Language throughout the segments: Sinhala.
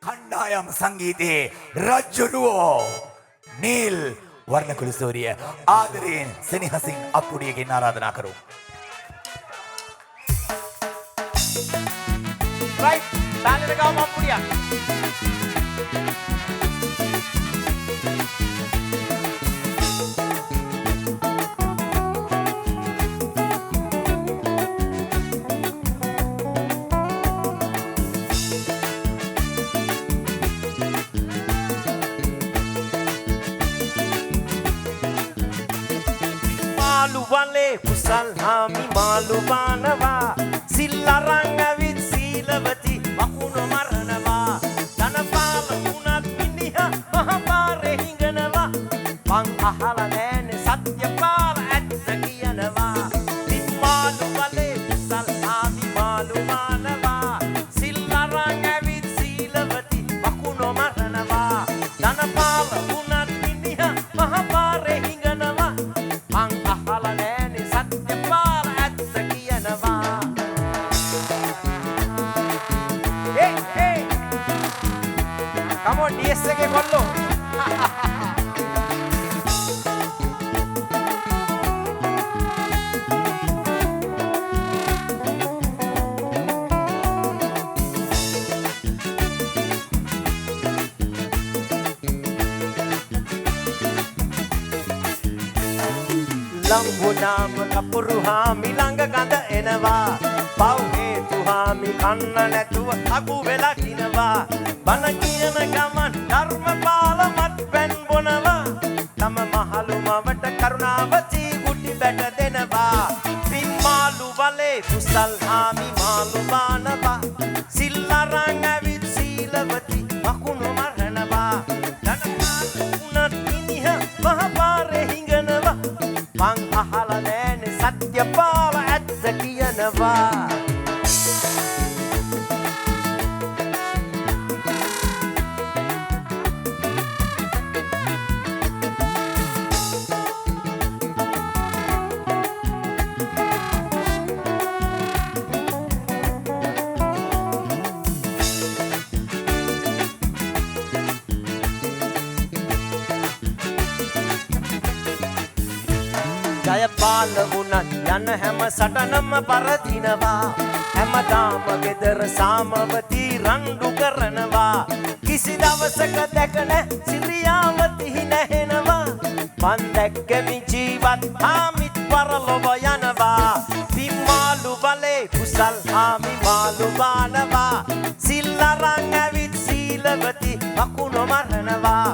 කණ්ඩායම් සංගීතයේ රජ්ජුරුවෝ නීල් වර්ණකුළු සූරිය ආදරයෙන් සෙනෙහසින් අප්පුඩියගෙන් ආරාධනා කරමු. right තාලෙට ගාමු අප්පුඩියක්. Wale kusal hami malu banava sillarang avit silawati wakunu maranava danapala unat miniha mahapare hinganava pang ahala nene satyapala atta kiyanava malu wale kusal hami malu banava sillarang avit silawati wakunu maranava danapala unat miniha mahapare hinganava pang ahala Come on, DS ke kollo. Lambu nama kapuru hami langa ganda enawa. Pau hetu hami kanna නැතුව අගු වෙලා කිනවා. බණ කියන ගමන් ධර්මපාල මත්පැන් බොනවා. තම මහලු මවට කරුණාවති ගුටි බැට දෙනවා. පින්මාලු වලේ කුසල් හාමි මාලු බානවා. සිල්ලරන් ඇවිත් සීලවති මකුණු මරනවා. ධනපාල උනත් මිනිහ මහපාරේ හිඟනවා. මං අහලා නෑනේ සත්‍යපාල ඇත්ත කියනවා. ජයපාල වුණත් යන හැම සටනම පරදිනවා. හැමදාම ගෙදර සාමවති රණ්ඩු කරනවා. කිසි දවසක දැක නැ සිරියාවති නැහෙනවා. මන් දැක්කමි ජීවත් හාමිත් පරලොව යනවා. පින්මාලු වලේ කුසල් හාමි මාලු බානවා. සිල්ලරන් ඇවිත් සීලවති මකුණු මරනවා.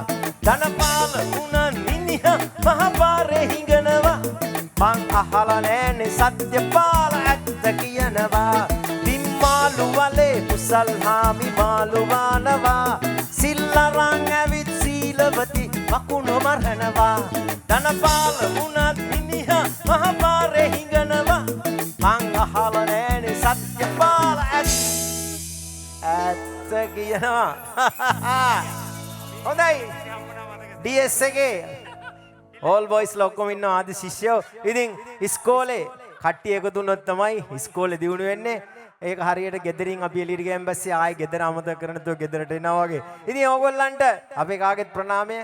ධනපාල වුණ මිනිහ මහපාරේ හිඟනවා. මං අහලා නෑනේ සත්‍යපාල ඇත්ත කියනවා. පින්මාලු වලේ කුසල් හාමි මාලු බානවා. සිල්ලරන් ඇවිත් සීලවති මකුණු මරනවා. ධනපාල වුණත් මිනිහ මහපාරේ හිඟනවා. මං අහලා නෑනේ සත්‍යපාල ඇත්ත කියනවා. හොඳයි DS එකේ all boys ලොක්කොම ඉන්නවා ආදි ශිෂ්‍යයෝ. ඉතින් ඉස්කෝලේ කට්ටිය එකතු වුණොත් තමයි ඉස්කෝලේ දියුණු වෙන්නේ. ඒක හරියට ගෙදරින් අපි එළියට ගියන් පස්සේ ආයෙ ගෙදර අමතක කරන තුව ගෙදරට එනවා වගේ. ඉතින් ඕගොල්ලන්ට අපේ කාගෙත් ප්‍රණාමය.